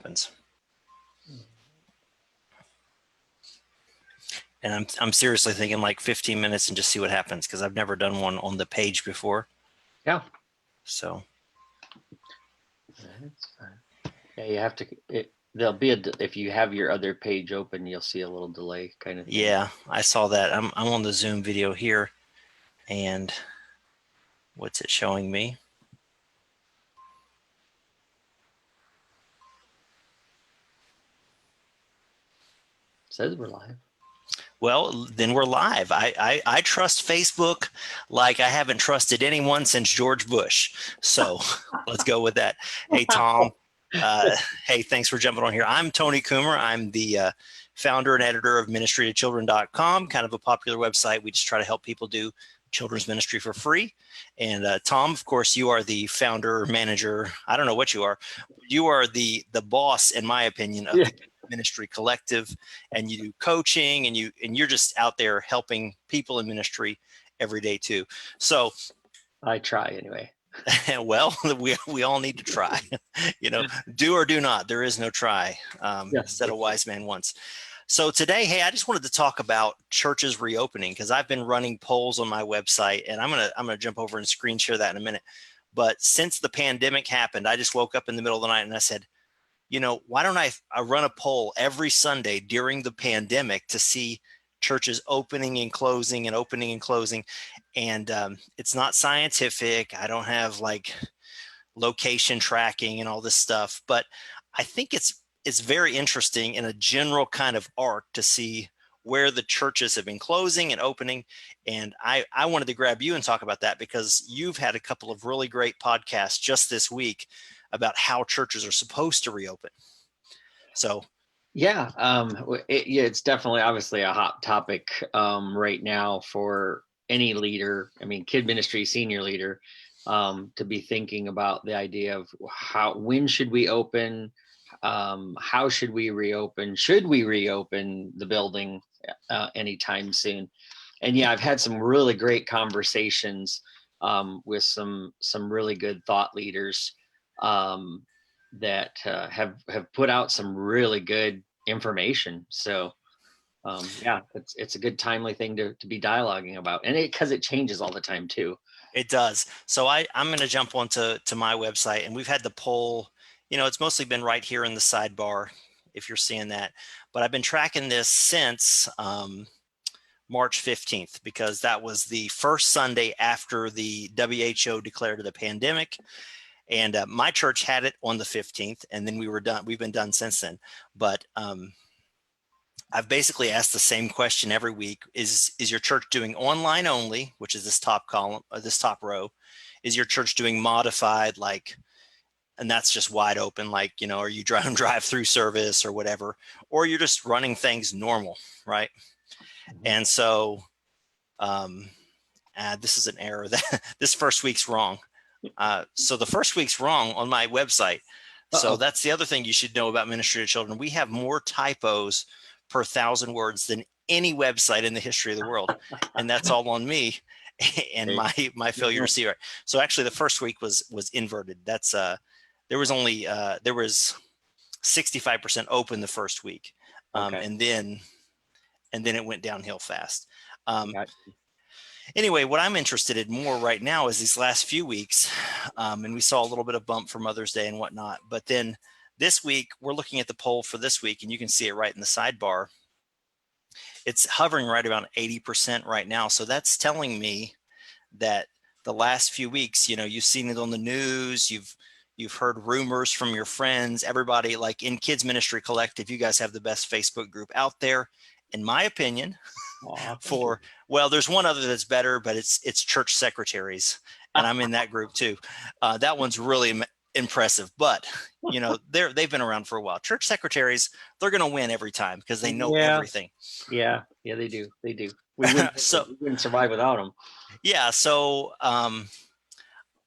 happens. And I'm seriously thinking like 15 minutes and just see what happens, because I've never done one on the page before. Yeah. So. That's fine. Yeah, you have to. There'll be if you have your other page open, you'll see a little delay kind of thing. Yeah, I saw that. I'm on the Zoom video here, and what's it showing me? It says we're live. Well, then we're live. I trust Facebook like I haven't trusted anyone since George Bush. So let's go with that. Hey, Tom. Hey, thanks for jumping on here. I'm Tony Kummer. I'm the founder and editor of ministrytochildren.com, kind of a popular website. We just try to help people do children's ministry for free. And Tom, of course, you are the founder, manager. I don't know what you are. You are the boss, in my opinion, of the Ministry Collective, and you do coaching, and you're just out there helping people in ministry every day too. So I try anyway. Well, we all need to try. Do or do not. There is no try. Said a wise man once. So today, hey, I just wanted to talk about churches reopening, because I've been running polls on my website, and I'm gonna jump over and screen share that in a minute. But since the pandemic happened, I just woke up in the middle of the night and I said, why don't I run a poll every Sunday during the pandemic to see churches opening and closing and opening and closing. And it's not scientific. I don't have like location tracking and all this stuff, but I think it's very interesting in a general kind of arc to see where the churches have been closing and opening. And I wanted to grab you and talk about that, because you've had a couple of really great podcasts just this week about how churches are supposed to reopen. So yeah, it's definitely obviously a hot topic right now for any leader. I mean, kid ministry, senior leader, to be thinking about the idea of when should we open? How should we reopen? Should we reopen the building anytime soon? And yeah, I've had some really great conversations with some really good thought leaders that have put out some really good information. So yeah, it's a good timely thing to be dialoguing about, and because it changes all the time too. It does. So I'm going to jump onto my website, and we've had the poll. It's mostly been right here in the sidebar, if you're seeing that. But I've been tracking this since March 15th, because that was the first Sunday after the WHO declared it a pandemic. And my church had it on the 15th, and then we were done. We've been done since then. But I've basically asked the same question every week. Is your church doing online only, which is this top column, this top row? Is your church doing modified, and that's just wide open, are you drive through service or whatever, or you're just running things normal, right? And so this is an error. That this first week's wrong. So the first week's wrong on my website. So that's the other thing you should know about Ministry to Children. We have more typos per 1,000 words than any website in the history of the world. And that's all on me and my failure to see right. So actually the first week was inverted. That's there was 65% open the first week. And then it went downhill fast. Anyway, what I'm interested in more right now is these last few weeks, and we saw a little bit of bump for Mother's Day and whatnot. But then this week, we're looking at the poll for this week, and you can see it right in the sidebar. It's hovering right around 80% right now. So that's telling me that the last few weeks, you've seen it on the news, you've heard rumors from your friends, everybody, like in Kids Ministry Collective, you guys have the best Facebook group out there, in my opinion. There's one other that's better, but it's church secretaries, and I'm in that group too. That one's really impressive, but they've been around for a while. Church secretaries, they're going to win every time because they know everything. Yeah, they do. We wouldn't survive without them. Yeah, so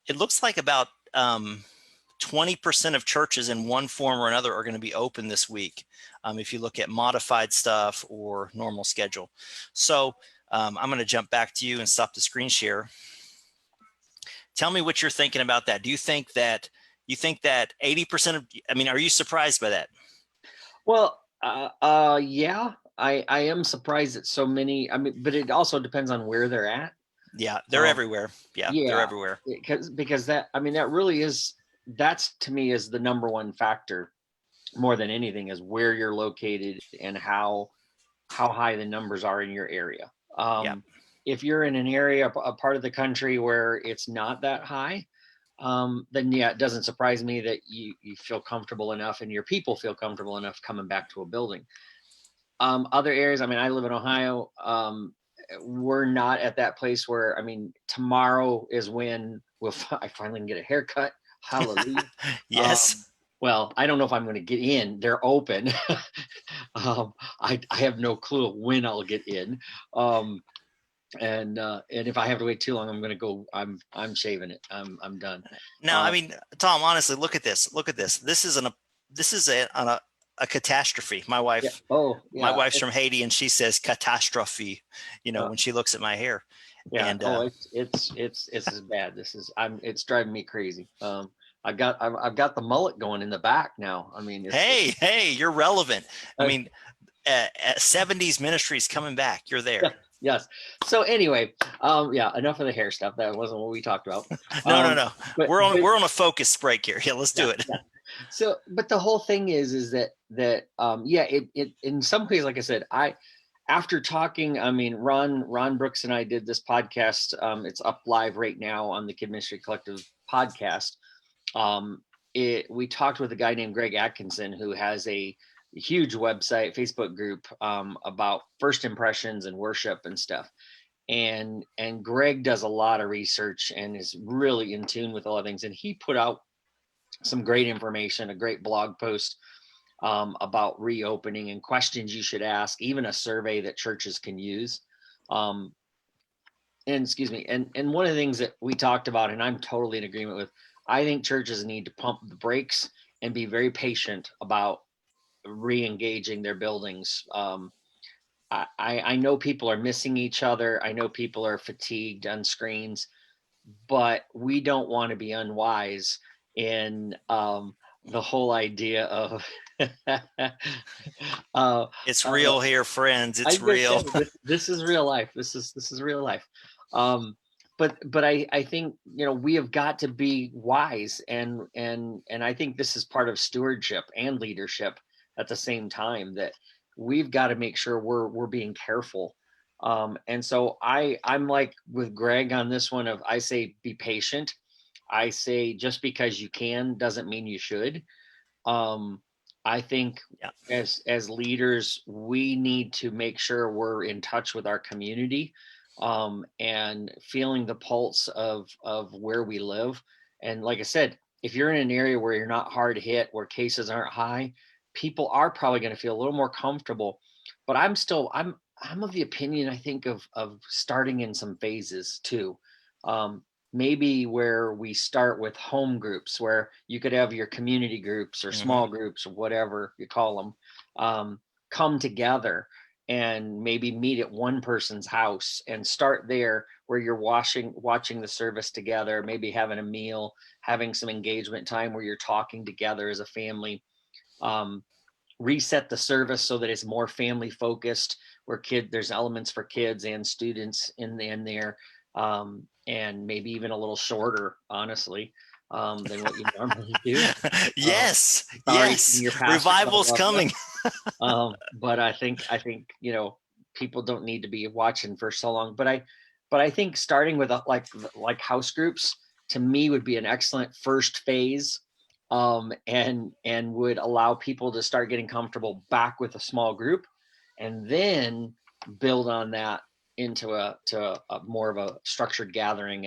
it looks like about 20% of churches in one form or another are going to be open this week. If you look at modified stuff or normal schedule. So I'm going to jump back to you and stop the screen share. Tell me what you're thinking about that. Do you think that, You think that 80% of, I mean, are you surprised by that? Well, yeah, I am surprised that so many. I mean, but it also depends on where they're at. Yeah, they're everywhere. Yeah, they're Yeah, everywhere. because that, I mean, that really is, that's to me is the number one factor more than anything, is where you're located and how high the numbers are in your area. Yeah. If you're in an area, a part of the country where it's not that high, then yeah, it doesn't surprise me that you feel comfortable enough and your people feel comfortable enough coming back to a building. Other areas, I mean, I live in Ohio. We're not at that place where, I mean, tomorrow is when I finally can get a haircut. Hallelujah. Yes. Well, I don't know if I'm going to get in. They're open. I have no clue when I'll get in. And if I have to wait too long, I'm going to go. I'm shaving it. I'm done. Now, I mean, Tom, honestly, look at this. Look at this. This is a catastrophe. My wife, yeah. Oh, yeah. My wife's from Haiti, and she says catastrophe, when she looks at my hair. Yeah. And it's as bad. It's driving me crazy. I've got the mullet going in the back now. I mean, hey, you're relevant. I mean, 70s ministries coming back. You're there. Yeah, yes. So anyway, yeah, enough of the hair stuff. That wasn't what we talked about. No. We're on a focus break here. Yeah, let's do it. Yeah. So, but the whole thing is that yeah, it in some ways, like I said, after talking, I mean, Ron Brooks and I did this podcast. It's up live right now on the Kid Ministry Collective podcast. We talked with a guy named Greg Atkinson, who has a huge website, Facebook group, about first impressions and worship and stuff. And Greg does a lot of research and is really in tune with all of things. And he put out some great information, a great blog post about reopening and questions you should ask, even a survey that churches can use. And excuse me. And one of the things that we talked about, and I'm totally in agreement with, I think churches need to pump the brakes and be very patient about re-engaging their buildings. I know people are missing each other. I know people are fatigued on screens, but we don't want to be unwise in the whole idea of it's real here, friends. It's real. This is real life. This is real life. But I think, we have got to be wise, and I think this is part of stewardship and leadership at the same time, that we've got to make sure we're being careful. And so I'm like with Greg on this one of, I say, be patient. I say, just because you can doesn't mean you should. I think as leaders, we need to make sure we're in touch with our community, and feeling the pulse of where we live. And like I said, if you're in an area where you're not hard hit, where cases aren't high, people are probably going to feel a little more comfortable. But I'm of the opinion, I think, of starting in some phases too. Maybe where we start with home groups, where you could have your community groups or small groups or whatever you call them, come together and maybe meet at one person's house and start there, where you're watching the service together, maybe having a meal, having some engagement time where you're talking together as a family. Reset the service so that it's more family focused, where there's elements for kids and students in there, and maybe even a little shorter, honestly, than what you normally do. Yes. Revival's coming. But I think people don't need to be watching for so long. But I think starting with like house groups, to me, would be an excellent first phase, and would allow people to start getting comfortable back with a small group, and then build on that into a more of a structured gathering.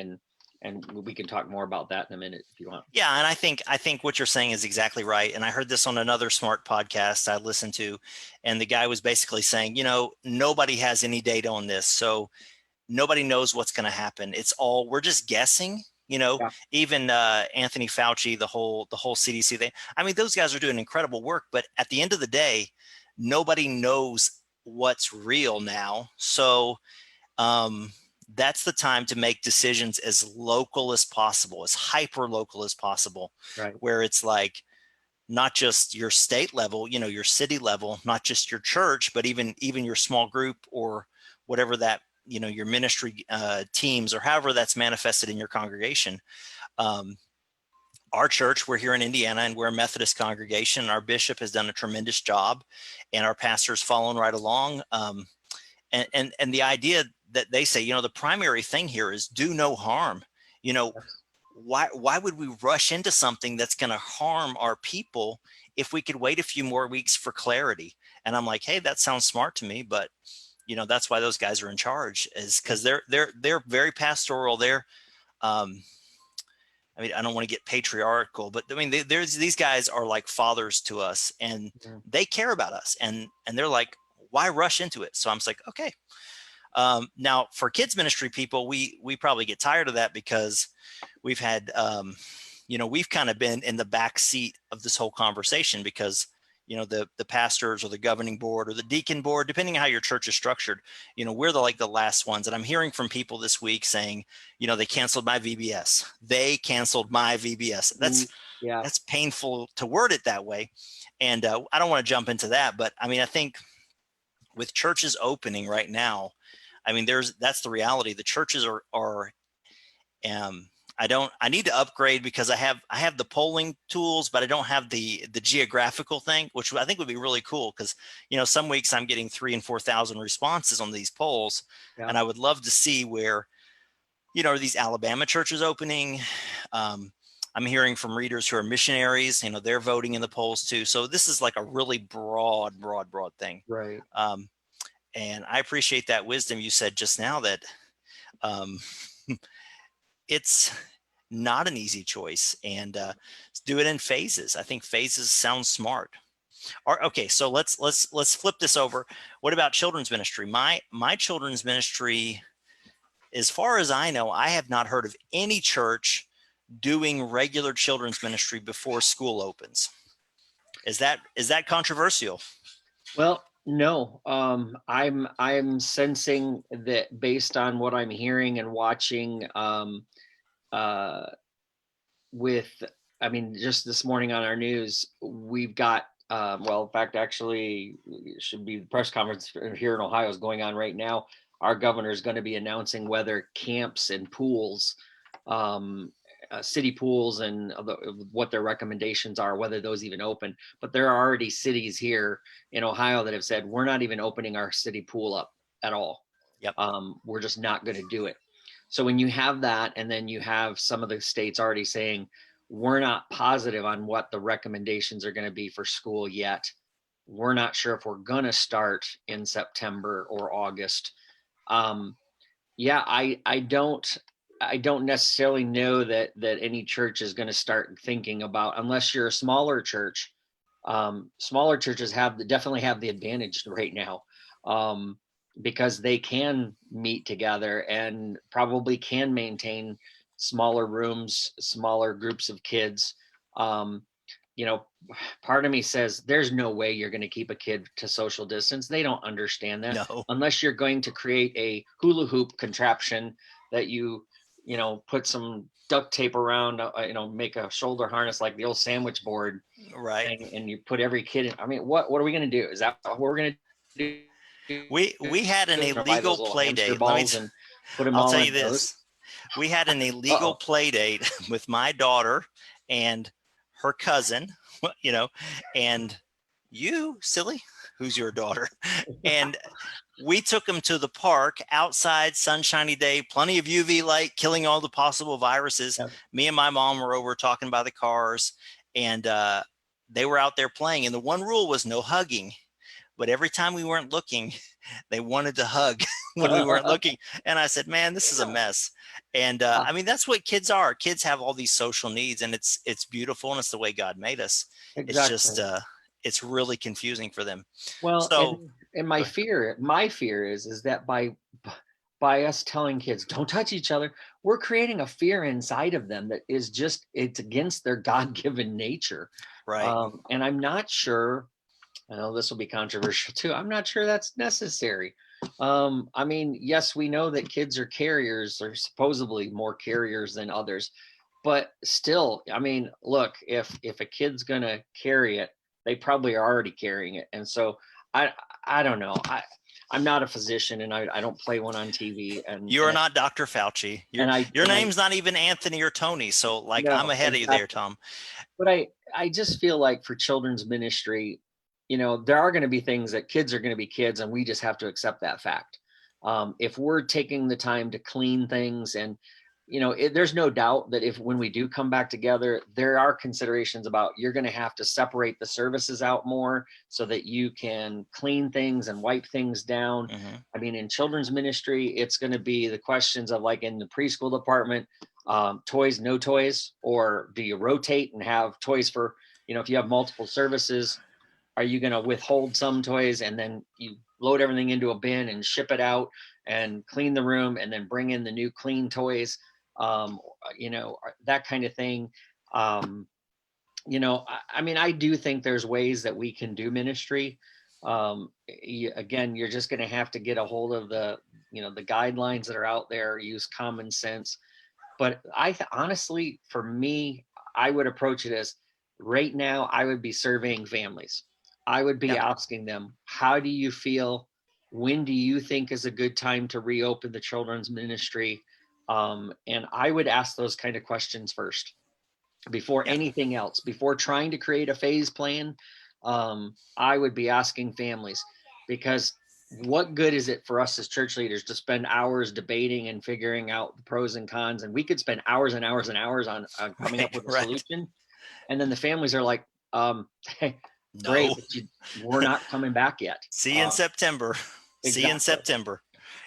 And we can talk more about that in a minute if you want. Yeah, and I think what you're saying is exactly right. And I heard this on another smart podcast I listened to, and the guy was basically saying, nobody has any data on this, so nobody knows what's going to happen. We're just guessing. Even Anthony Fauci, the whole CDC thing. I mean, those guys are doing incredible work, but at the end of the day, nobody knows what's real now. So, that's the time to make decisions as local as possible, as hyper local as possible, Right. where it's like not just your state level, your city level, not just your church, but even your small group or whatever that, your ministry teams or however that's manifested in your congregation. Our church, we're here in Indiana and we're a Methodist congregation. Our bishop has done a tremendous job and our pastor's following right along. And the idea that they say, the primary thing here is do no harm. Why would we rush into something that's going to harm our people if we could wait a few more weeks for clarity? And I'm like, hey, that sounds smart to me, but that's why those guys are in charge, is because they're very pastoral. I don't want to get patriarchal, but these guys are like fathers to us, and they care about us, and they're like, why rush into it? So I'm just like, okay. Now for kids ministry people, we probably get tired of that because we've had, we've kind of been in the back seat of this whole conversation because, the pastors or the governing board or the deacon board, depending on how your church is structured, we're the last ones. And I'm hearing from people this week saying, they canceled my VBS. They canceled my VBS. That's painful to word it that way. And I don't want to jump into that, but I think with churches opening right now, that's the reality. The churches are I need to upgrade because I have the polling tools, but I don't have the geographical thing, which I think would be really cool because, some weeks I'm getting 3,000 and 4,000 responses on these polls. Yeah. And I would love to see where, are these Alabama churches opening? I'm hearing from readers who are missionaries, they're voting in the polls too. So this is like a really broad thing. Right. And I appreciate that wisdom you said just now that, it's not an easy choice, and do it in phases. I think phases sound smart. Okay, so let's flip this over. What about children's ministry? My children's ministry, as far as I know, I have not heard of any church doing regular children's ministry before school opens. Is that controversial? Well, no. I'm sensing that based on what I'm hearing and watching, just this morning on our news, we've got, in fact, actually, it should be the press conference here in Ohio is going on right now. Our governor is going to be announcing whether camps and pools, city pools, and what their recommendations are, whether those even open. But there are already cities here in Ohio that have said, we're not even opening our city pool up at all. Yep. We're just not going to do it. So when you have that, and then you have some of the states already saying, we're not positive on what the recommendations are going to be for school yet. We're not sure if we're going to start in September or August. I don't necessarily know that any church is going to start thinking about, unless you're a smaller church. Smaller churches definitely have the advantage right now. Because they can meet together and probably can maintain smaller rooms, smaller groups of kids. Part of me says there's no way you're going to keep a kid to social distance. They don't understand that. No. Unless you're going to create a hula hoop contraption that you put some duct tape around, make a shoulder harness like the old sandwich board. Right. And you put every kid in. What are we going to do? Is that what we're going to do? We had an illegal play date. I'll tell you this. We had an illegal play date with my daughter and her cousin, and you, silly, who's your daughter? And we took them to the park outside, sunshiny day, plenty of UV light, killing all the possible viruses. Yep. Me and my mom were over talking by the cars, and they were out there playing. And the one rule was no hugging. But every time we weren't looking, they wanted to hug when we weren't looking. And I said, man, this is a mess. And that's what kids are. Kids have all these social needs, and it's beautiful, and it's the way God made us. Exactly. It's just, it's really confusing for them. Well, so, and my fear is that by us telling kids, don't touch each other, we're creating a fear inside of them that is just, it's against their God-given nature. Right. And I'm not sure, I know this will be controversial too, I'm not sure that's necessary. I mean, yes, we know that kids are carriers. They're supposedly more carriers than others, but still, I mean, look, if a kid's gonna carry it, they probably are already carrying it. And so I I don't know. I'm not a physician, and I don't play one on TV. You are not Dr. Fauci. Your and I name's not even Anthony or Tony. So like I'm no, ahead of you there, exactly. Tom. But I just feel like for children's ministry, there are going to be things that kids are going to be kids, and we just have to accept that fact. If we're taking the time to clean things, and there's no doubt that if when we do come back together, there are considerations about you're going to have to separate the services out more so that you can clean things and wipe things down. Mm-hmm. I mean, in children's ministry, it's going to be the questions of, like, in the preschool department, toys, no toys, or do you rotate and have toys for, if you have multiple services, are you going to withhold some toys and then you load everything into a bin and ship it out and clean the room and then bring in the new clean toys? That kind of thing. I mean, I do think there's ways that we can do ministry. Again, you're just going to have to get a hold of the guidelines that are out there, use common sense. But honestly, for me, I would approach it as, right now, I would be surveying families. I would be Yep. asking them, how do you feel? When do you think is a good time to reopen the children's ministry? And I would ask those kind of questions first before Yeah. anything else. Before trying to create a phase plan, I would be asking families, because what good is it for us as church leaders to spend hours debating and figuring out the pros and cons? And we could spend hours and hours and hours on coming up with a Right. solution. And then the families are like, hey, great, No. but we're not coming back yet. See you in September. See you in Exactly. September.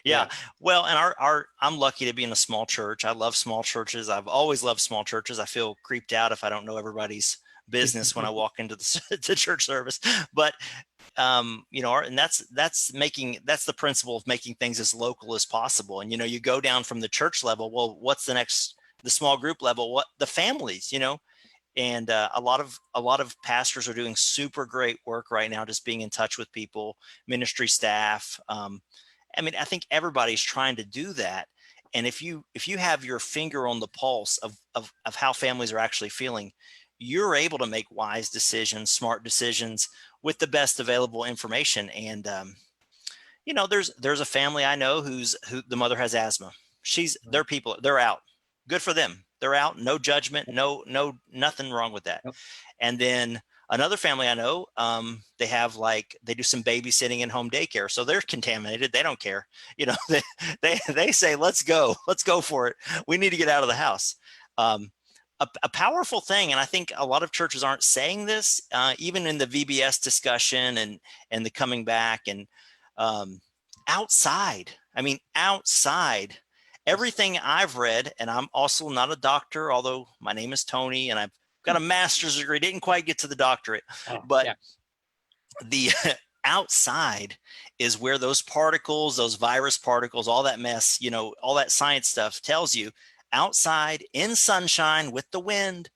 Yeah. Yeah. Well, and I'm lucky to be in a small church. I love small churches. I've always loved small churches. I feel creeped out if I don't know everybody's business when I walk into the church service. But and that's the principle of making things as local as possible. And you go down from the church level. Well, what's the small group level? What the families? And a lot of pastors are doing super great work right now, just being in touch with people, ministry staff. I mean, I think everybody's trying to do that. And if you have your finger on the pulse of how families are actually feeling, you're able to make wise decisions, smart decisions with the best available information. And there's a family I know who the mother has asthma. They're out. Good for them. They're out. No judgment. No, nothing wrong with that. Yep. And then another family I know, they do some babysitting and home daycare. So they're contaminated. They don't care. They say, let's go for it. We need to get out of the house. A powerful thing. And I think a lot of churches aren't saying this, even in the VBS discussion and the coming back and outside. I mean, outside. Everything I've read, and I'm also not a doctor, although my name is Tony and I've got a master's degree, didn't quite get to the doctorate, but yeah. The outside is where those particles, those virus particles, all that mess, all that science stuff tells you outside in sunshine with the wind,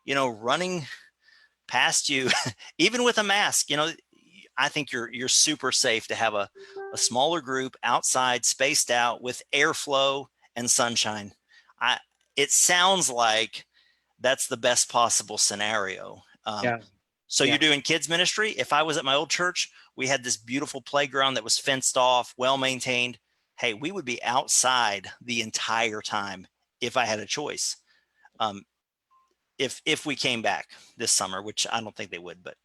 running past you, even with a mask, I think you're super safe to have a smaller group outside, spaced out with airflow and sunshine. It sounds like that's the best possible scenario. So you're doing kids ministry. If I was at my old church, we had this beautiful playground that was fenced off, well-maintained. Hey, we would be outside the entire time if I had a choice. If we came back this summer, which I don't think they would, but.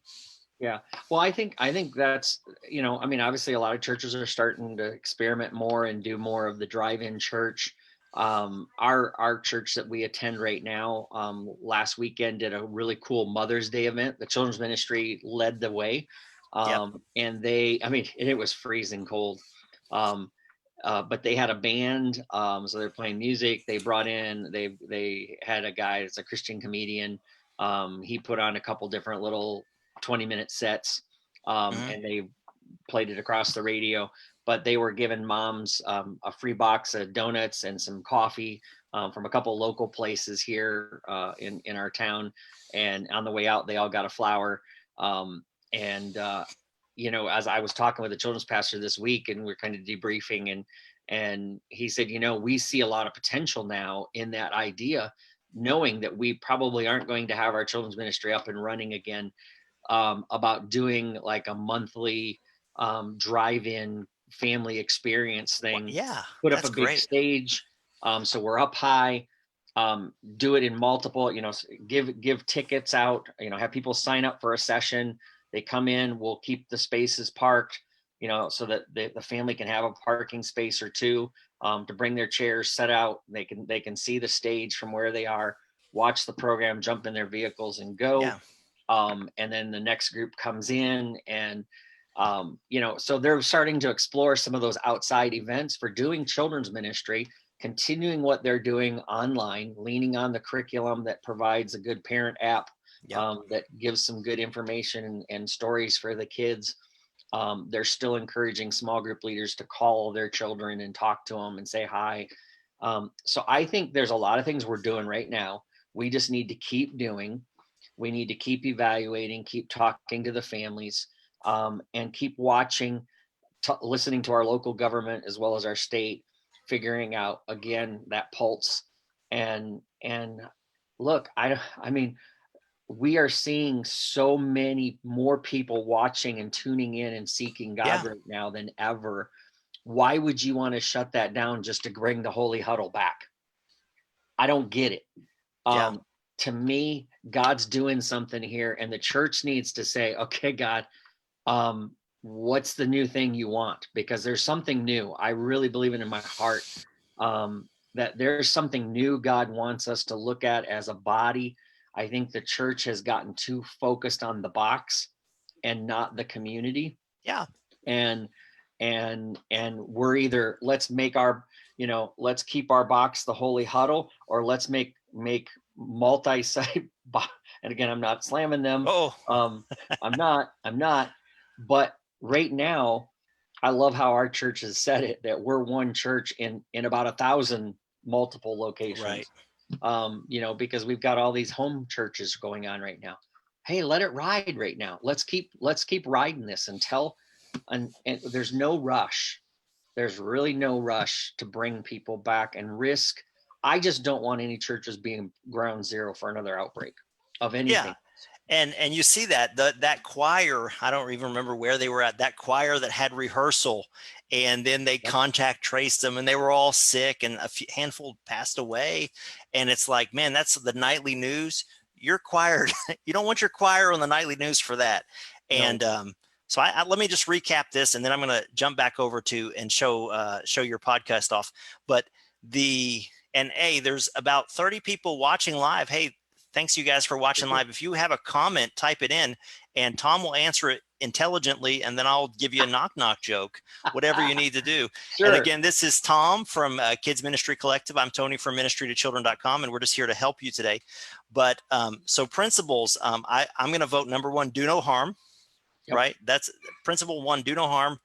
Yeah. Well, I think that's, I mean, obviously a lot of churches are starting to experiment more and do more of the drive-in church. Our church that we attend right now, last weekend did a really cool Mother's Day event. The children's ministry led the way. And it was freezing cold. But they had a band, so they're playing music. They brought in, they had a guy that's a Christian comedian. He put on a couple different little 20-minute sets, and they played it across the radio. But they were giving moms a free box of donuts and some coffee from a couple local places here in our town. And on the way out, they all got a flower. as I was talking with the children's pastor this week, and we're kind of debriefing, and he said, we see a lot of potential now in that idea, knowing that we probably aren't going to have our children's ministry up and running again, about doing like a monthly drive-in family experience thing. Yeah, Put up that's a big great. stage, so we're up high. Do it in multiple, give tickets out, have people sign up for a session. They come in, we'll keep the spaces parked, so that the family can have a parking space or two, to bring their chairs set out. They can see the stage from where they are, watch the program, jump in their vehicles and go. Yeah. And then the next group comes in, and so they're starting to explore some of those outside events for doing children's ministry, continuing what they're doing online, leaning on the curriculum that provides a good parent app, that gives some good information and stories for the kids. They're still encouraging small group leaders to call their children and talk to them and say hi. So I think there's a lot of things we're doing right now. We just need to keep doing. We need to keep evaluating, keep talking to the families, and keep watching, listening to our local government as well as our state, figuring out again that pulse. And look, I mean, we are seeing so many more people watching and tuning in and seeking God right now than ever. Why would you want to shut that down just to bring the holy huddle back? I don't get it. To me, God's doing something here, and the church needs to say, okay, God, what's the new thing you want? Because there's something new. I really believe it in my heart, that there's something new God wants us to look at as a body. I think the church has gotten too focused on the box and not the community. Yeah. And we're either, let's make our, let's keep our box the holy huddle, or let's make multi-site. And again, I'm not slamming them. I'm not. But right now, I love how our church has said it, that we're one church in about 1,000 multiple locations. Right. Because we've got all these home churches going on right now. Hey, let it ride right now. Let's keep riding this until, and there's no rush. There's really no rush to bring people back and risk. I just don't want any churches being ground zero for another outbreak of anything. Yeah. And you see that choir, I don't even remember where they were at, that choir that had rehearsal, and then they contact traced them, and they were all sick, and a handful passed away. And it's like, man, that's the nightly news. Your choir, you don't want your choir on the nightly news for that. And so let me just recap this, and then I'm going to jump back over to and show your podcast off. But there's about 30 people watching live. Hey, thanks you guys for watching live. If you have a comment, type it in, and Tom will answer it intelligently, and then I'll give you a knock joke, whatever you need to do. Sure. And again, this is Tom from Kids Ministry Collective. I'm Tony from ministrytochildren.com, and we're just here to help you today. But so principles, I'm going to vote number 1, do no harm. Yep. Right? That's principle 1, do no harm.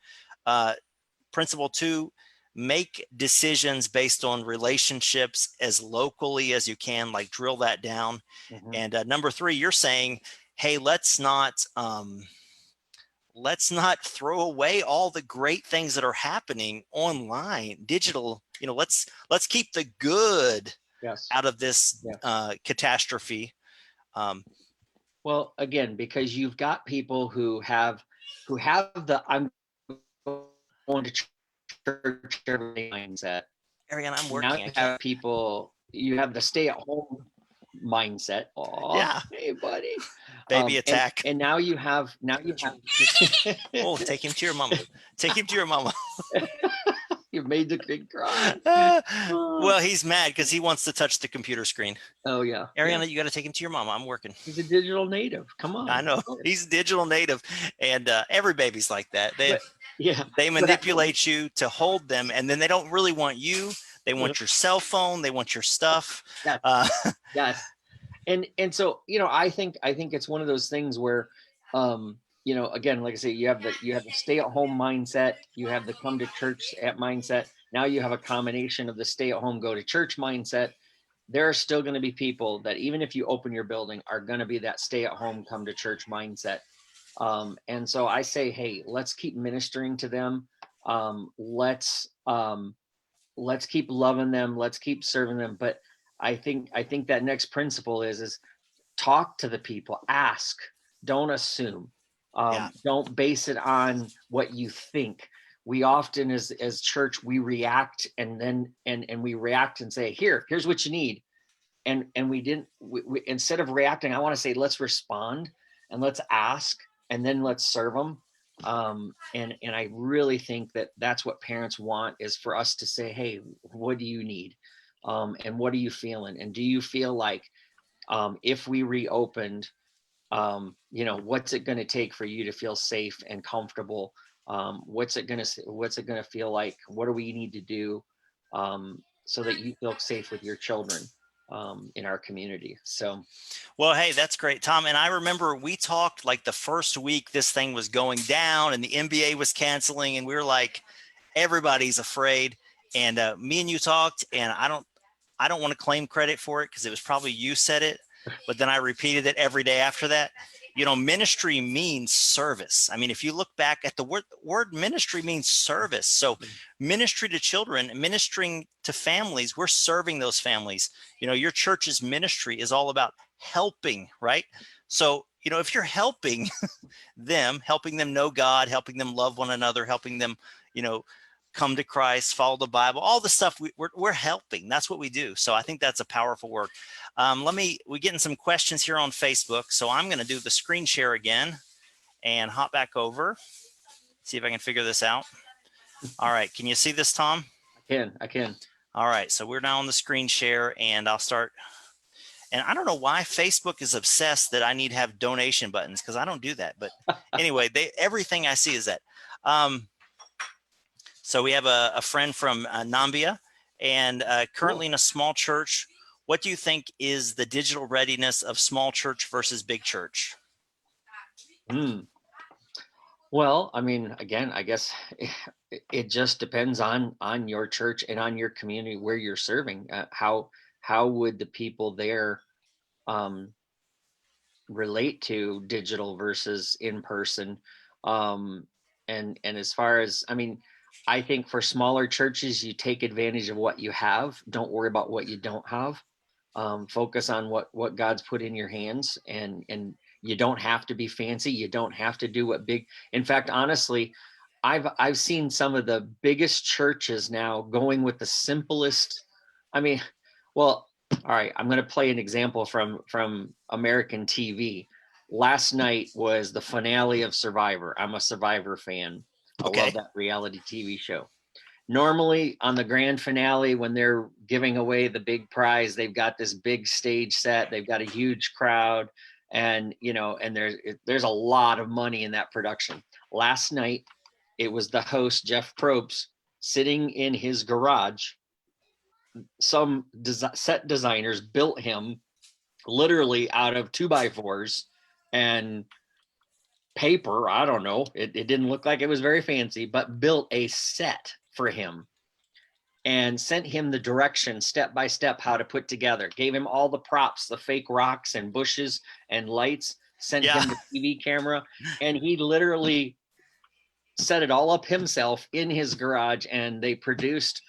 Principle 2, make decisions based on relationships as locally as you can, like drill that down. Mm-hmm. And number 3, you're saying, hey, let's not throw away all the great things that are happening online, digital. Let's keep the good out of this catastrophe. Well, again, because you've got people who have the I'm going to church every mindset. Ariana, I'm working. Now you have people, you have the stay-at-home mindset. Oh, hey, buddy. Baby attack. And now you have. Oh, take him to your mama. Take him to your mama. You made the kid cry. Well, he's mad because he wants to touch the computer screen. Oh, yeah. Ariana, you got to take him to your mama. I'm working. He's a digital native. Come on. I know. He's a digital native. And every baby's like that. They manipulate you to hold them, and then they don't really want you. They want your cell phone. They want your stuff. Yes. And so, I think it's one of those things where, again, like I say, you have the stay-at-home mindset, you have the come to church at mindset. Now you have a combination of the stay-at-home, go to church mindset. There are still going to be people that, even if you open your building, are going to be that stay-at-home, come to church mindset. And so I say, hey, let's keep ministering to them. Let's keep loving them. Let's keep serving them. But I think that next principle is talk to the people, ask, don't assume, Yeah. don't base it on what you think. We often, as church, we react, and then and we react and say, here's what you need, and we didn't. We instead of reacting, I want to say, let's respond and let's ask, and then let's serve them. And I really think that that's what parents want, is for us to say, hey, what do you need, and what are you feeling, and do you feel like, if we reopened, what's it going to take for you to feel safe and comfortable? What's it going to feel like? What do we need to do, so that you feel safe with your children, in our community? So, Well, hey, that's great, Tom. And I remember we talked like the first week this thing was going down and the NBA was canceling, and we were like, everybody's afraid. And me and you talked, and I don't want to claim credit for it because it was probably you said it, but then I repeated it every day after that. Ministry means service. I mean, if you look back at the word ministry means service. So ministry to children, ministering to families, we're serving those families. Your church's ministry is all about helping, right? So, if you're helping helping them know God, helping them love one another, helping them, come to Christ, follow the Bible, all the stuff we're helping. That's what we do. So I think that's a powerful work. We're getting some questions here on Facebook. So I'm going to do the screen share again and hop back over, see if I can figure this out. All right. Can you see this, Tom? I can. All right. So we're now on the screen share, and I'll start. And I don't know why Facebook is obsessed that I need to have donation buttons, because I don't do that. But anyway, everything I see is that. So we have a friend from Nambia, and currently in a small church. What do you think is the digital readiness of small church versus big church? Well, I mean, again, I guess it just depends on your church and on your community where you're serving. How would the people there, relate to digital versus in person? And as far as, I mean, I think for smaller churches, you take advantage of what you have. Don't worry about what you don't have. Focus on what God's put in your hands, and you don't have to be fancy. You don't have to do what big. In fact, honestly, I've seen some of the biggest churches now going with the simplest. I mean, well, all right. I'm going to play an example from American TV. Last night was the finale of Survivor. I'm a Survivor fan. I love that reality TV show. Normally on the grand finale, when they're giving away the big prize, they've got this big stage set, they've got a huge crowd, and and there's a lot of money in that production. Last night it was the host, Jeff Probst, sitting in his garage. Some set designers built him literally out of 2x4s and paper. I don't know, it didn't look like it was very fancy, but built a set for him and sent him the direction step by step how to put together, gave him all the props, the fake rocks and bushes and lights, sent him the TV camera, and he literally set it all up himself in his garage, and they produced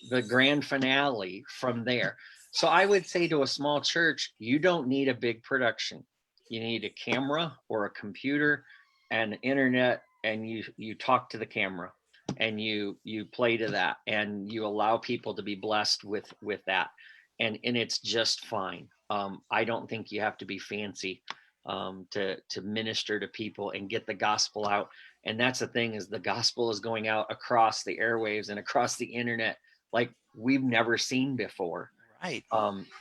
the grand finale from there. So I would say to a small church, you don't need a big production. You need a camera or a computer and internet, and you talk to the camera, and you play to that, and you allow people to be blessed with that, and it's just fine. I don't think you have to be fancy, to minister to people and get the gospel out. And that's the thing, is the gospel is going out across the airwaves and across the internet like we've never seen before. Right.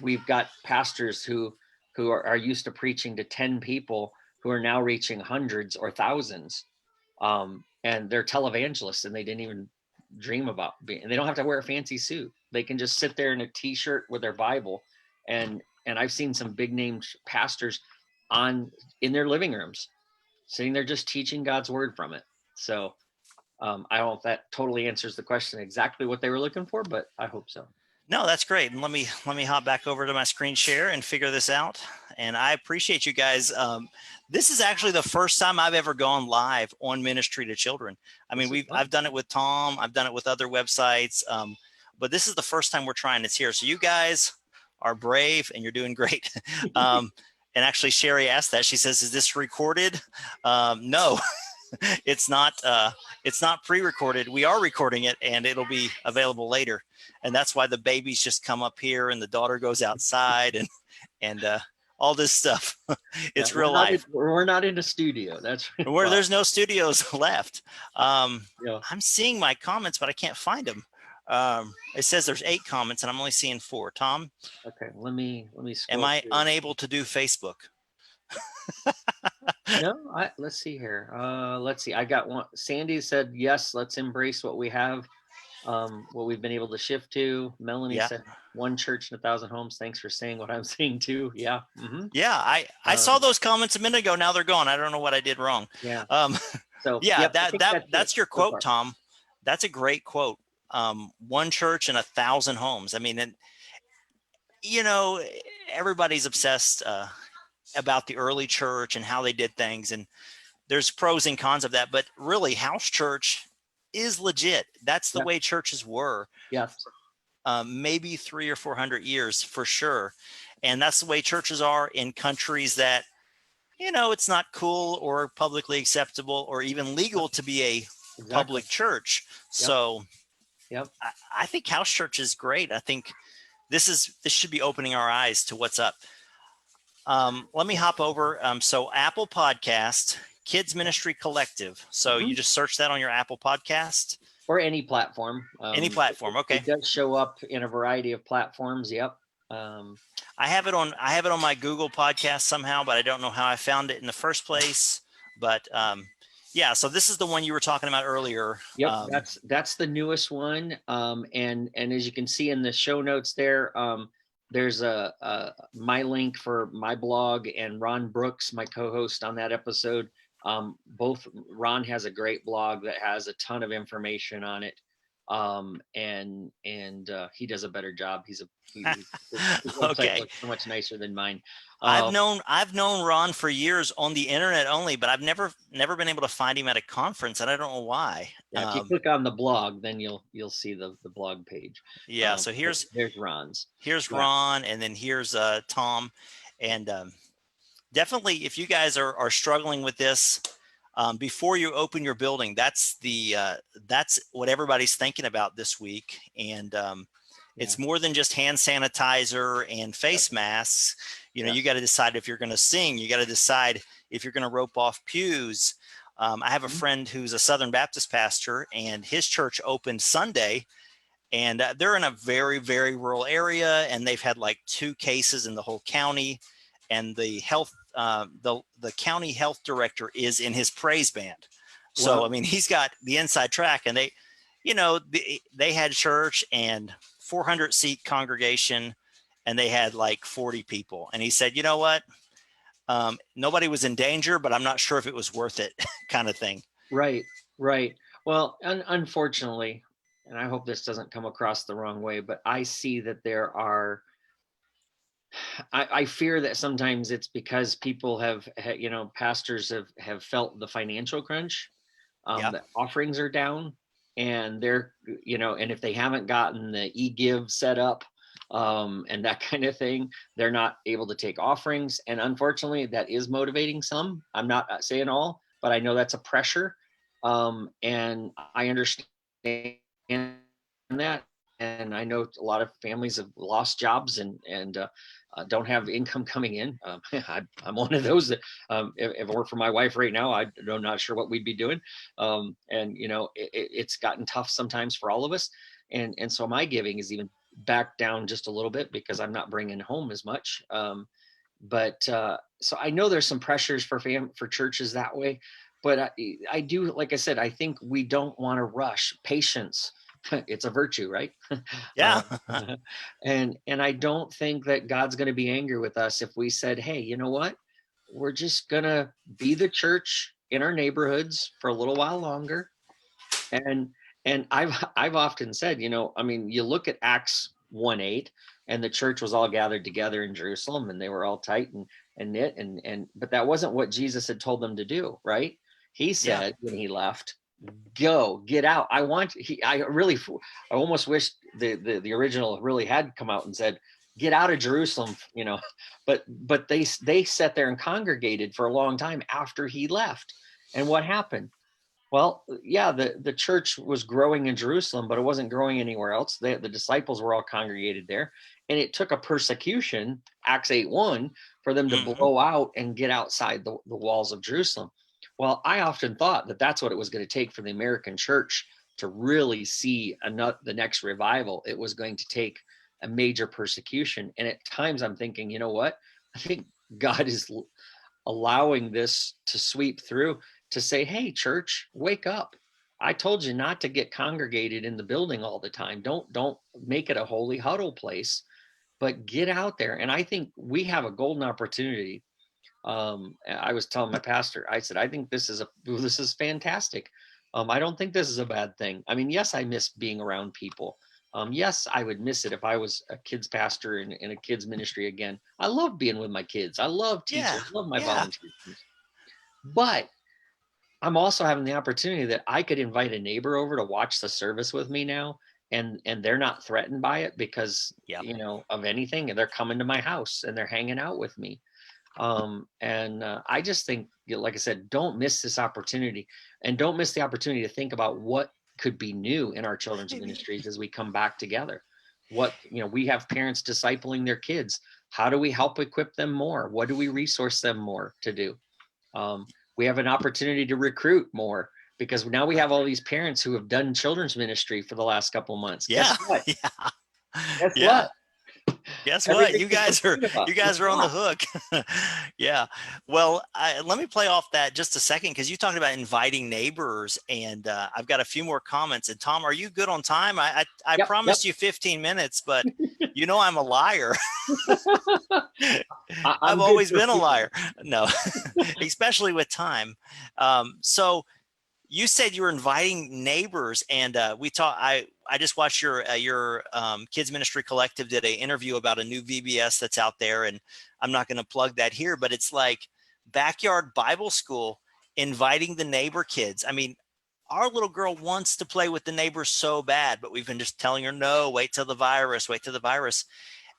We've got pastors who are used to preaching to 10 people, who are now reaching hundreds or thousands. And they're televangelists, and they didn't even dream about being, and they don't have to wear a fancy suit. They can just sit there in a t-shirt with their Bible. And I've seen some big name pastors in their living rooms, sitting there just teaching God's word from it. So I don't know if that totally answers the question exactly what they were looking for, but I hope so. No, that's great. And let me hop back over to my screen share and figure this out. And I appreciate you guys. This is actually the first time I've ever gone live on ministry to children. I mean, I've done it with Tom, I've done it with other websites, but this is the first time we're trying this here. So you guys are brave and you're doing great. And actually, Sherry asked that. She says, "Is this recorded?" No, it's not. It's not pre-recorded. We are recording it, and it'll be available later. And that's why the babies just come up here, and the daughter goes outside, and all this stuff. It's real life. We're not in a studio. That's where there's no studios left. I'm seeing my comments, but I can't find them. It says there's 8 comments, and I'm only seeing 4. Tom. Okay, let me. Am I unable to do Facebook? No, let's see here. Let's see. I got one. Sandy said yes. Let's embrace what we have, what we've been able to shift to. Melanie said 1 church and 1,000 homes. Thanks for saying what I'm saying too. Yeah. Mm-hmm. Yeah, I saw those comments a minute ago. Now they're gone. I don't know what I did wrong. Yeah. So yeah, that's your quote, Tom. That's a great quote. 1 church and 1,000 homes. I mean, and everybody's obsessed about the early church and how they did things, and there's pros and cons of that, but really house church is legit. That's the way churches were. Yes. Maybe 300 or 400 years for sure. And that's the way churches are in countries that, it's not cool or publicly acceptable or even legal to be a public church. Yep. So I think house church is great. I think this should be opening our eyes to what's up. Let me hop over. So Apple Podcast, Kids Ministry Collective. So you just search that on your Apple Podcast. Or any platform. Any platform. Okay. It does show up in a variety of platforms. Yep. I have it on my Google Podcast somehow, but I don't know how I found it in the first place. But so this is the one you were talking about earlier. Yep. That's the newest one. And as you can see in the show notes there, there's my link for my blog, and Ron Brooks, my co-host on that episode. Both Ron has a great blog that has a ton of information on it. And he does a better job. His okay. Looks so much nicer than mine. I've known Ron for years on the internet only, but I've never been able to find him at a conference, and I don't know why. Yeah, if you click on the blog, then you'll see the blog page. Yeah. So there's Ron's. Here's Ron, and then here's Tom, and definitely if you guys are struggling with this, before you open your building, that's what everybody's thinking about this week. And it's more than just hand sanitizer and face masks. You got to decide if you're going to sing. You got to decide if you're going to rope off pews. I have a friend who's a Southern Baptist pastor, and his church opened Sunday, and they're in a very, very rural area, and they've had like 2 cases in the whole county, and the county health director is in his praise band. So, wow. I mean, he's got the inside track, and they had church and 400 seat congregation, and they had like 40 people. And he said, you know what? Nobody was in danger, but I'm not sure if it was worth it kind of thing. Right. Well, unfortunately, and I hope this doesn't come across the wrong way, but I see that there are, I fear that sometimes it's because people pastors have felt the financial crunch, the offerings are down, and they're, and if they haven't gotten the e-give set up, and that kind of thing, they're not able to take offerings. And unfortunately, that is motivating some. I'm not saying all, but I know that's a pressure. And I understand that. And I know a lot of families have lost jobs and don't have income coming in. I'm one of those that if it were for my wife right now, I'm not sure what we'd be doing. And it's gotten tough sometimes for all of us. And so my giving is even back down just a little bit because I'm not bringing home as much. So I know there's some pressures for churches that way, but I do, like I said, I think we don't want to rush. Patience. It's a virtue, right? Yeah. And I don't think that God's going to be angry with us if we said, hey, you know what? We're just going to be the church in our neighborhoods for a little while longer. And I've often said, you look at Acts 1:8, and the church was all gathered together in Jerusalem, and they were all tight and knit, but that wasn't what Jesus had told them to do, right? He said when he left, go, get out. I almost wish the original really had come out and said, get out of Jerusalem, but they sat there and congregated for a long time after he left. And what happened? Well, yeah, the church was growing in Jerusalem, but it wasn't growing anywhere else. The disciples were all congregated there, and it took a persecution, Acts 8:1, for them to blow out and get outside the walls of Jerusalem. Well, I often thought that that's what it was going to take for the American church to really see the next revival. It was going to take a major persecution. And at times I'm thinking, you know what? I think God is allowing this to sweep through to say, hey, church, wake up. I told you not to get congregated in the building all the time. Don't make it a holy huddle place, but get out there. And I think we have a golden opportunity. I was telling my pastor, I said, I think this is fantastic. I don't think this is a bad thing. I mean, yes, I miss being around people. Yes, I would miss it if I was a kids pastor in a kids ministry again. I love being with my kids. I love teaching. I love my volunteers. But I'm also having the opportunity that I could invite a neighbor over to watch the service with me now, and they're not threatened by it because of anything, and they're coming to my house and they're hanging out with me. I just think, like I said, don't miss this opportunity, and don't miss the opportunity to think about what could be new in our children's ministries as we come back together. We have parents discipling their kids. How do we help equip them more? What do we resource them more to do? We have an opportunity to recruit more, because now we have all these parents who have done children's ministry for the last couple of months. Yeah. Guess what? Guess what? Guess what? You guys are on the hook. Yeah. Well, let me play off that just a second, because you talked about inviting neighbors, and I've got a few more comments. And Tom, are you good on time? I promised you 15 minutes, but I'm a liar. I've always been a liar. No, especially with time. So you said you were inviting neighbors, and I just watched your kids ministry collective did an interview about a new VBS that's out there, and I'm not going to plug that here, but it's like backyard Bible school, inviting the neighbor kids. I mean, our little girl wants to play with the neighbors so bad, but we've been just telling her, no, wait till the virus.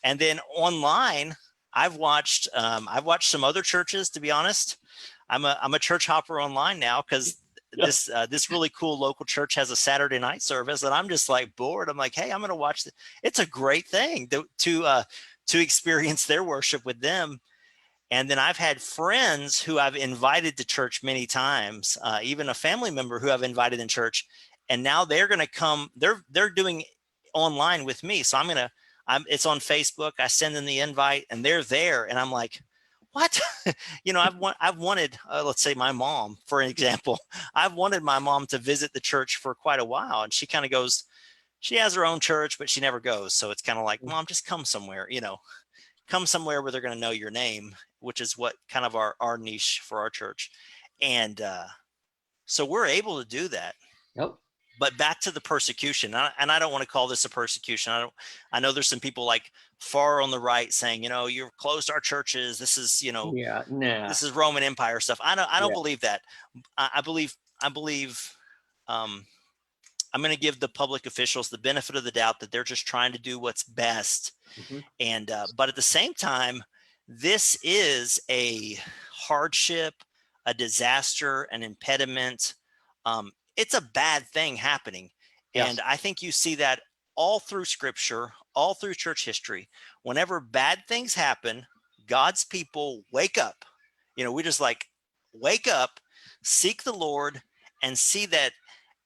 And then online, I've watched some other churches. To be honest, I'm a church hopper online now, because this really cool local church has a Saturday night service, and I'm just like bored. I'm like, hey, I'm going to watch this. It's a great thing to experience their worship with them. And then I've had friends who I've invited to church many times, even a family member who I've invited in church, and now they're going to come. They're doing online with me, so it's on Facebook. I send them the invite, and they're there, and I'm like, what? I've wanted, let's say my mom, for an example, I've wanted my mom to visit the church for quite a while. And she kind of goes, she has her own church, but she never goes. So it's kind of like, Mom, just come somewhere, come somewhere where they're going to know your name, which is what kind of our niche for our church. And so we're able to do that. Yep. But back to the persecution, and I don't want to call this a persecution. I know there's some people like far on the right saying, you've closed our churches. This is, this is Roman Empire stuff. I don't believe that. I believe I'm going to give the public officials the benefit of the doubt that they're just trying to do what's best. Mm-hmm. And but at the same time, this is a hardship, a disaster, an impediment. It's a bad thing happening. Yes. And I think you see that all through scripture, all through church history. Whenever bad things happen, God's people wake up. We just like wake up, seek the Lord, and see that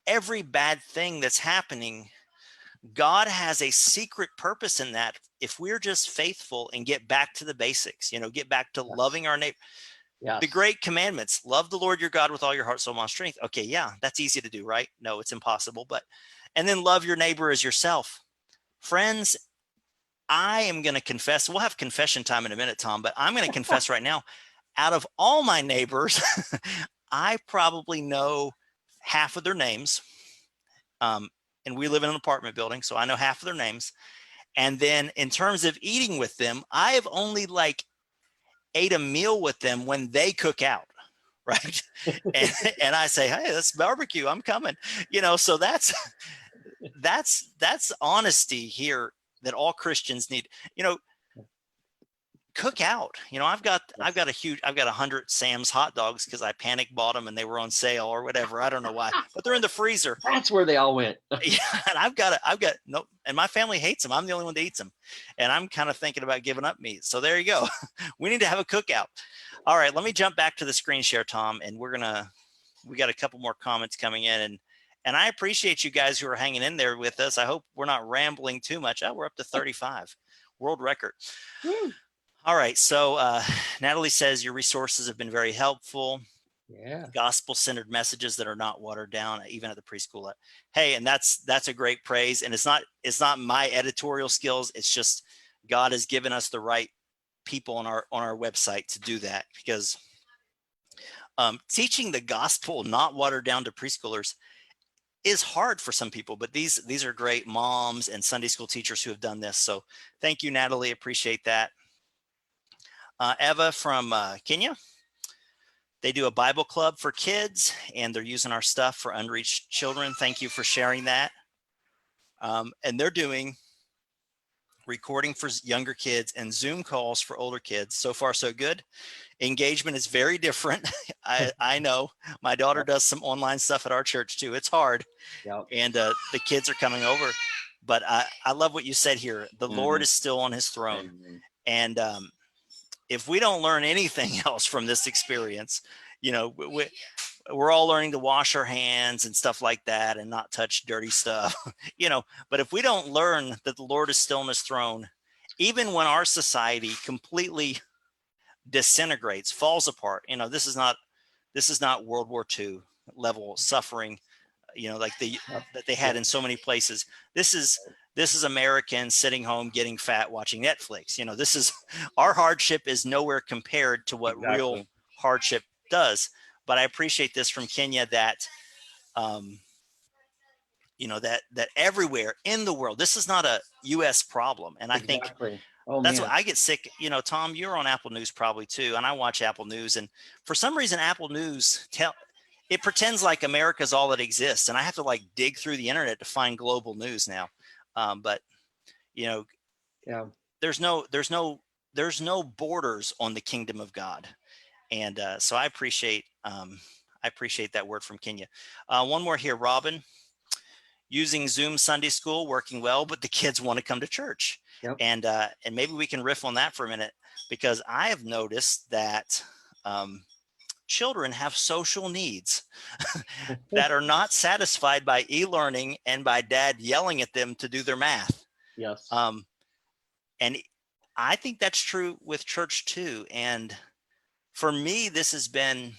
every bad thing that's happening, God has a secret purpose in that. If we're just faithful and get back to the basics, get back to loving our neighbor. Yes. The great commandments, love the Lord your God with all your heart, soul, mind, strength. Okay, yeah, that's easy to do, right? No, it's impossible. And then love your neighbor as yourself. Friends, I am going to confess. We'll have confession time in a minute, Tom, but I'm going to confess right now. Out of all my neighbors, I probably know half of their names. And we live in an apartment building, so I know half of their names. And then in terms of eating with them, I have only like ate a meal with them when they cook out. Right. And I say, hey, that's barbecue. I'm coming, so that's honesty here that all Christians need, cook out. I've got 100 Sam's hot dogs because I panic bought them and they were on sale or whatever. I don't know why, but they're in the freezer. That's where they all went. Yeah, and I've got no, and my family hates them. I'm the only one that eats them, and I'm kind of thinking about giving up meat. So there you go. We need to have a cookout. All right, let me jump back to the screen share, Tom, and we got a couple more comments coming in, and I appreciate you guys who are hanging in there with us. I hope we're not rambling too much. Oh, we're up to 35, world record. Woo. All right, so Natalie says your resources have been very helpful. Yeah. Gospel-centered messages that are not watered down, even at the preschool. Hey, and that's a great praise. And it's not my editorial skills. It's just God has given us the right people on our website to do that, because teaching the gospel not watered down to preschoolers is hard for some people, but these are great moms and Sunday school teachers who have done this. So thank you, Natalie. Appreciate that. Eva from Kenya. They do a Bible club for kids, and they're using our stuff for unreached children. Thank you for sharing that. And they're doing recording for younger kids and Zoom calls for older kids. So far, so good. Engagement is very different. I know my daughter does some online stuff at our church too. It's hard. Yep. And the kids are coming over. But I love what you said here. The Lord is still on his throne. And if we don't learn anything else from this experience, we're all learning to wash our hands and stuff like that and not touch dirty stuff, but if we don't learn that the Lord is still on his throne, even when our society completely disintegrates, falls apart, this is not World War II level suffering, like that they had in so many places. This is Americans sitting home getting fat watching Netflix. This is our hardship is nowhere compared to what real hardship does. But I appreciate this from Kenya that that everywhere in the world, this is not a US problem. And I think that's what I get sick. Tom, you're on Apple News probably too, and I watch Apple News, and for some reason Apple News it pretends like America's all that exists, and I have to like dig through the internet to find global news now. But there's no borders on the kingdom of God, and so I appreciate that word from Kenya. One more here, Robin. Using Zoom Sunday school working well, but the kids want to come to church. Yep. And maybe we can riff on that for a minute, because I have noticed that children have social needs that are not satisfied by e-learning and by dad yelling at them to do their math. Yes. And I think that's true with church too. And for me, this has been,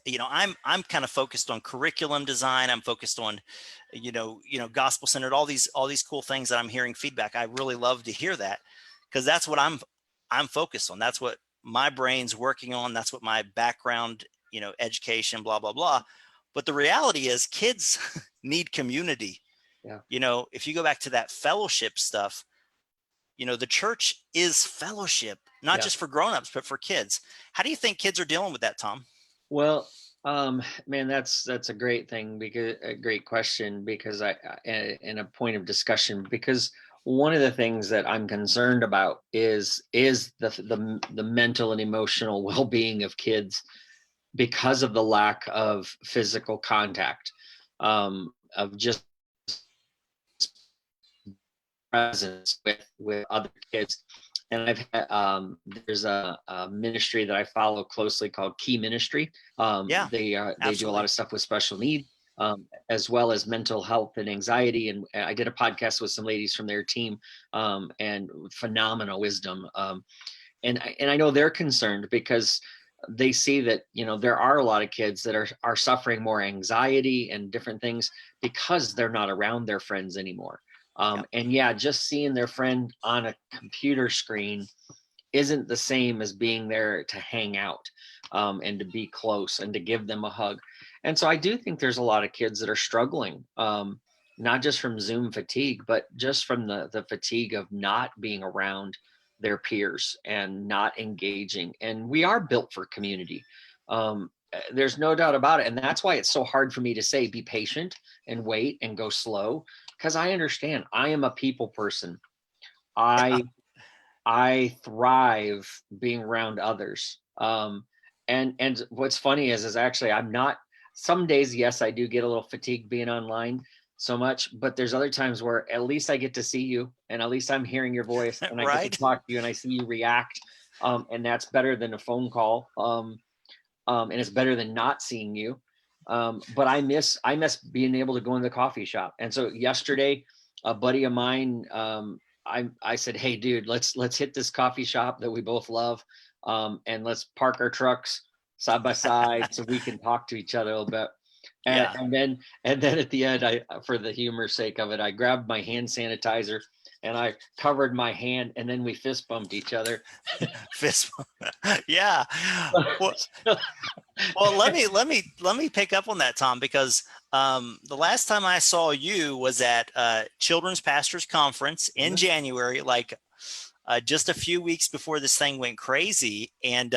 I'm kind of focused on curriculum design. I'm focused on, gospel centered, all these cool things that I'm hearing feedback. I really love to hear that, because that's what I'm focused on. That's what my brain's working on. That's what my background, education, blah, blah, blah. But the reality is kids need community. Yeah. If you go back to that fellowship stuff, the church is fellowship, not just for grownups, but for kids. How do you think kids are dealing with that, Tom? Well, man, that's a great thing, because a great question, because and a point of discussion, because one of the things that I'm concerned about is the mental and emotional well-being of kids, because of the lack of physical contact, of just presence with other kids. And I've had, there's a ministry that I follow closely called Key Ministry. They do a lot of stuff with special needs, as well as mental health and anxiety. And I did a podcast with some ladies from their team, and phenomenal wisdom. And I know they're concerned, because they see that, there are a lot of kids that are suffering more anxiety and different things because they're not around their friends anymore. And just seeing their friend on a computer screen isn't the same as being there to hang out, and to be close and to give them a hug. And so I do think there's a lot of kids that are struggling not just from Zoom fatigue, but just from the fatigue of not being around their peers and not engaging. And we are built for community. There's no doubt about it. And that's why it's so hard for me to say, be patient and wait and go slow. Because I understand I am a people person. I thrive being around others. And what's funny is actually I'm not. Some days, yes, I do get a little fatigued being online so much, but there's other times where at least I get to see you, and at least I'm hearing your voice, and I get Right. to talk to you, and I see you react, and that's better than a phone call, and it's better than not seeing you. But I miss being able to go in the coffee shop. And so yesterday, a buddy of mine, I said, "Hey, dude, let's hit this coffee shop that we both love, and let's park our trucks side by side so we can talk to each other a little bit." Yeah. And then at the end, for the humor's sake of it, I grabbed my hand sanitizer and I covered my hand, and then we fist bumped each other. Fist. Yeah. Well, let me pick up on that, Tom, because the last time I saw you was at Children's Pastors Conference in January, like just a few weeks before this thing went crazy. And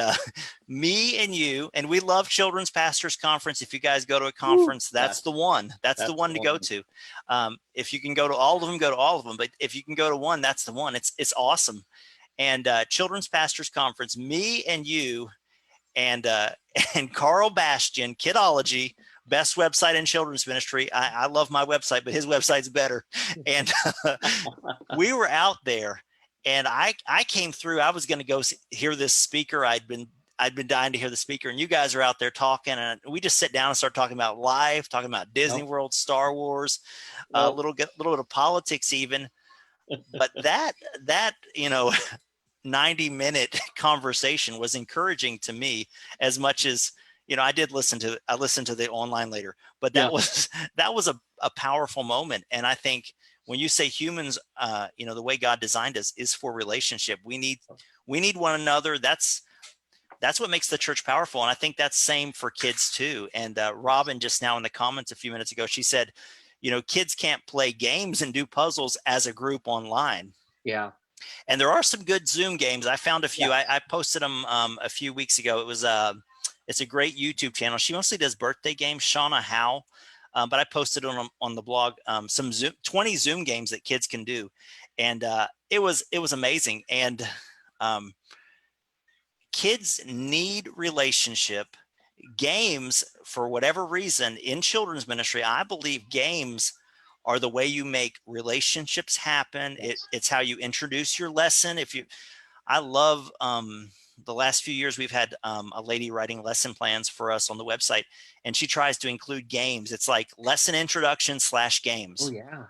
me and you, and we love Children's Pastors Conference. If you guys go to a conference, that's the one. That's the one to go to. If you can go to all of them, go to all of them. But if you can go to one, that's the one. It's awesome. And Children's Pastors Conference, me and you and Carl Bastian, Kidology, best website in children's ministry. I love my website, but his website's better. And we were out there, and I came through. I was going to go hear this speaker. I'd been dying to hear the speaker, and you guys are out there talking, and we just sit down and start talking about life, talking about Disney World, Star Wars, a little bit of politics even. But that 90-minute conversation was encouraging to me as much as, I listened to the online later, but that was a powerful moment. And I think when you say humans, the way God designed us is for relationship. We need one another. That's what makes the church powerful. And I think that's same for kids too. And Robin just now in the comments a few minutes ago, she said, kids can't play games and do puzzles as a group online. Yeah. And there are some good Zoom games. I found a few. Yeah. I posted them a few weeks ago. It was it's a great YouTube channel. She mostly does birthday games, Shauna Howe, but I posted on the blog some 20 Zoom games that kids can do, and it was amazing. And kids need relationship. Games, for whatever reason, in children's ministry, I believe games are the way you make relationships happen. Yes. It's how you introduce your lesson. I love the last few years we've had a lady writing lesson plans for us on the website, and she tries to include games. It's like lesson introduction / games. Oh yeah.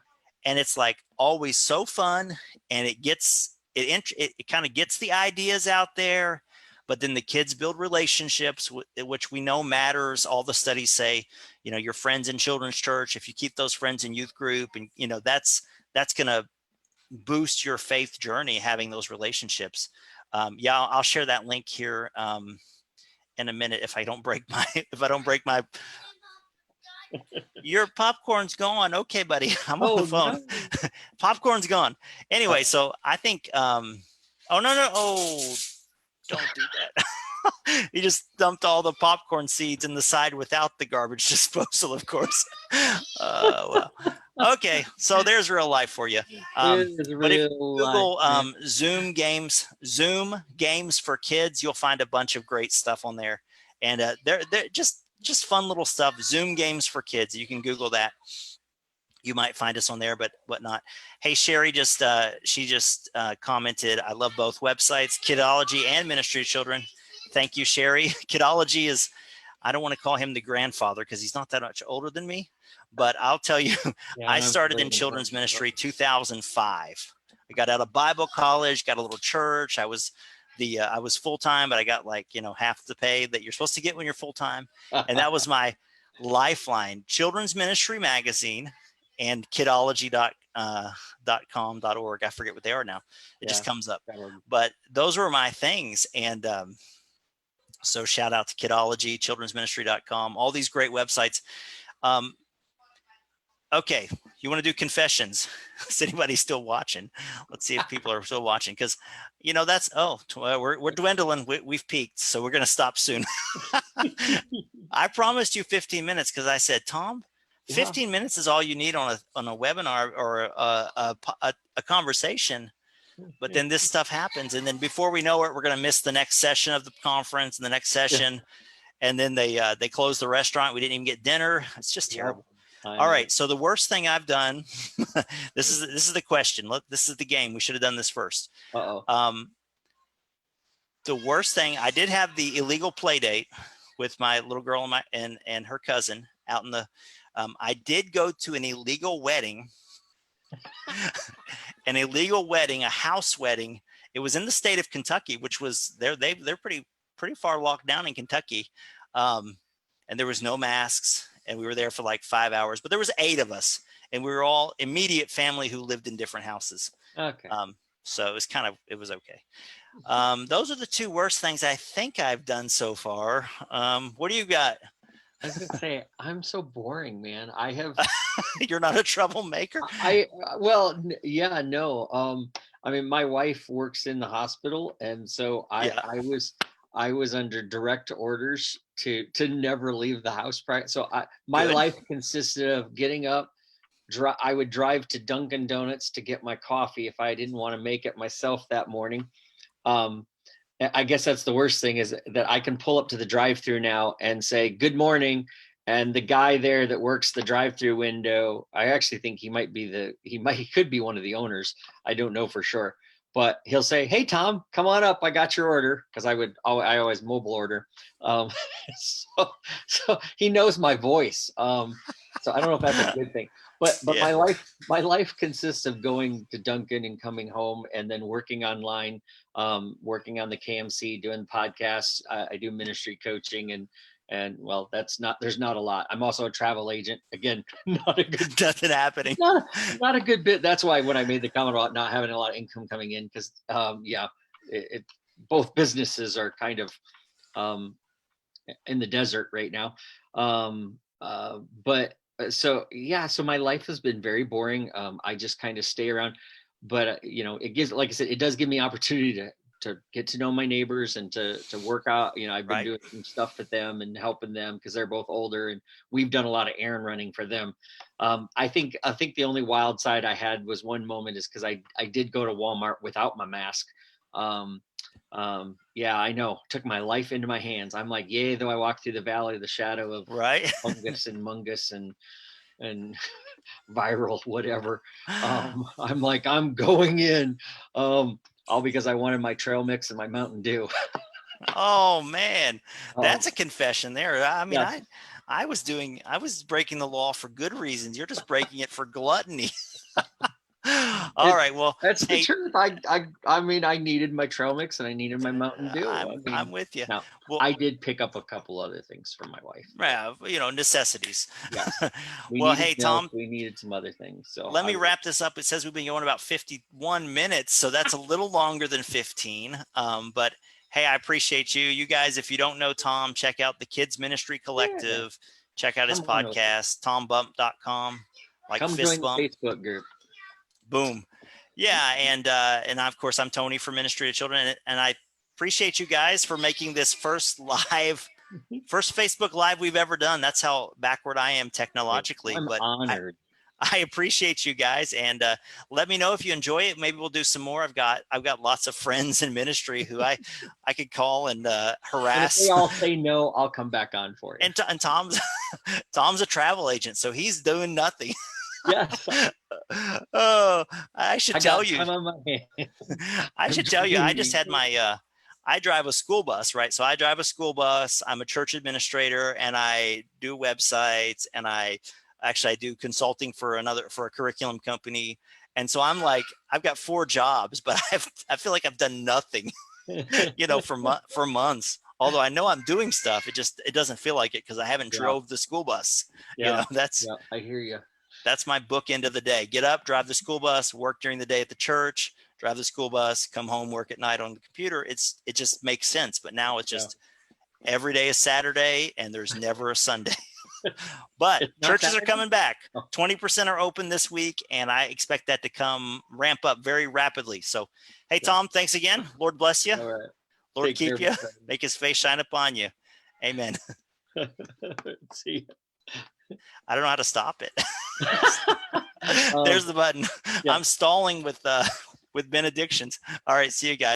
And it's like always so fun, and it kind of gets the ideas out there. But then the kids build relationships, which we know matters. All the studies say, your friends in children's church, if you keep those friends in youth group, and that's going to boost your faith journey, having those relationships. I'll share that link here in a minute if I don't break my. Your popcorn's gone. Okay, buddy, I'm on the phone. No. Popcorn's gone. Anyway, so I think. Oh no! Oh. Don't do that. He just dumped all the popcorn seeds in the side without the garbage disposal, of course. Well, okay. So there's real life for you. But if you Google Zoom games for kids, you'll find a bunch of great stuff on there. And they're just fun little stuff. Zoom games for kids. You can Google that. You might find us on there, but whatnot. Hey, Sherry she just commented, I love both websites, Kidology and Ministry of Children. Thank you, Sherry. Kidology is, I don't want to call him the grandfather because he's not that much older than me, but I'll tell you, I started in children's ministry 2005. I got out of Bible college, got a little church. I was full-time, but I got half the pay that you're supposed to get when you're full-time. And that was my lifeline. Children's Ministry Magazine and kidology.com.org. I forget what they are now. It just comes up. But those were my things. And so shout out to Kidology, childrensministry.com, all these great websites. Okay, you want to do confessions? Is anybody still watching? Let's see if people are still watching, because that's we're dwindling. We've peaked, so we're going to stop soon. I promised you 15 minutes because I said, Tom, 15 minutes is all you need on a webinar or a conversation. But then this stuff happens, and then before we know it, we're going to miss the next session of the conference and the next session, and then they close the restaurant. We didn't even get dinner. It's just terrible. All right. So the worst thing I've done, this is the question. Look, this is the game. We should have done this first. The worst thing, I did have the illegal play date with my little girl and her cousin out in the, I did go to an illegal wedding, a house wedding. It was in the state of Kentucky, which was they're pretty far locked down in Kentucky. And there was no masks. And we were there for like 5 hours, but there was 8 of us, and we were all immediate family who lived in different houses. Okay. So it was okay. Those are the 2 worst things I think I've done so far. What do you got? I was gonna say, I'm so boring, man. I have. You're not a troublemaker? No. I mean, my wife works in the hospital, and so I was under direct orders to never leave the house. So my life consisted of getting up. I would drive to Dunkin' Donuts to get my coffee if I didn't want to make it myself that morning. I guess that's the worst thing, is that I can pull up to the drive-through now and say, good morning. And the guy there that works the drive-through window, I actually think he could be one of the owners. I don't know for sure. But he'll say, hey, Tom, come on up. I got your order. Because I always mobile order. So he knows my voice. So I don't know if that's a good thing. But my life consists of going to Dunkin' and coming home and then working online, working on the KMC, doing podcasts. I do ministry coaching and well, there's not a lot. I'm also a travel agent. Again, not a good, nothing happening. Not a good bit. That's why when I made the comment about not having a lot of income coming in, because both businesses are kind of in the desert right now. So my life has been very boring. I just kind of stay around, but it gives, like I said, it does give me opportunity to get to know my neighbors and to work out. I've been doing some stuff with them and helping them because they're both older, and we've done a lot of errand running for them. I think the only wild side I had was one moment is because I did go to Walmart without my mask. I know, took my life into my hands. I'm like, yay, though I walk through the valley of the shadow of fungus and mungus and viral whatever. I'm like, I'm going in. All because I wanted my trail mix and my Mountain Dew. Oh man, that's a confession there. I mean, I was breaking the law for good reasons. You're just breaking it for gluttony. All right, well, that's the truth. I mean, I needed my trail mix and I needed my Mountain Dew. I'm with you. Now, I did pick up a couple other things for my wife. Yeah, necessities. Yeah. Well, hey, Tom, we needed some other things. So let me wrap this up. It says we've been going about 51 minutes, so that's a little longer than 15. But hey, I appreciate you. You guys, if you don't know Tom, check out the Kids Ministry Collective. Check out his podcast, tombump.com. Come join the Facebook group. Boom. Yeah. And of course, I'm Tony for Ministry to Children. And I appreciate you guys for making this first Facebook Live we've ever done. That's how backward I am technologically. I'm honored. I appreciate you guys. And let me know if you enjoy it. Maybe we'll do some more. I've got lots of friends in ministry who I could call and harass. And if they all say no, I'll come back on for it. And Tom's a travel agent, so he's doing nothing. Yes. Oh, I should tell you. I should tell you. I just had I drive a school bus, right? So I drive a school bus. I'm a church administrator, and I do websites, and I do consulting for a curriculum company. And so I'm like, I've got 4 jobs, but I feel like I've done nothing, for months. Although I know I'm doing stuff, it doesn't feel like it because I haven't drove the school bus. Yeah. I hear you. That's my bookend of the day. Get up, drive the school bus, work during the day at the church, drive the school bus, come home, work at night on the computer. It just makes sense. But now it's just every day is Saturday and there's never a Sunday. But It's not churches are Saturday? coming back. Oh. 20% are open this week, and I expect that to ramp up very rapidly. So, hey, Tom, thanks again. Lord bless you. All right. Lord Take keep care, you. my friend. Make his face shine upon you. Amen. See I don't know how to stop it. ya. There's the button. Yeah. I'm stalling with benedictions. All right. See you guys.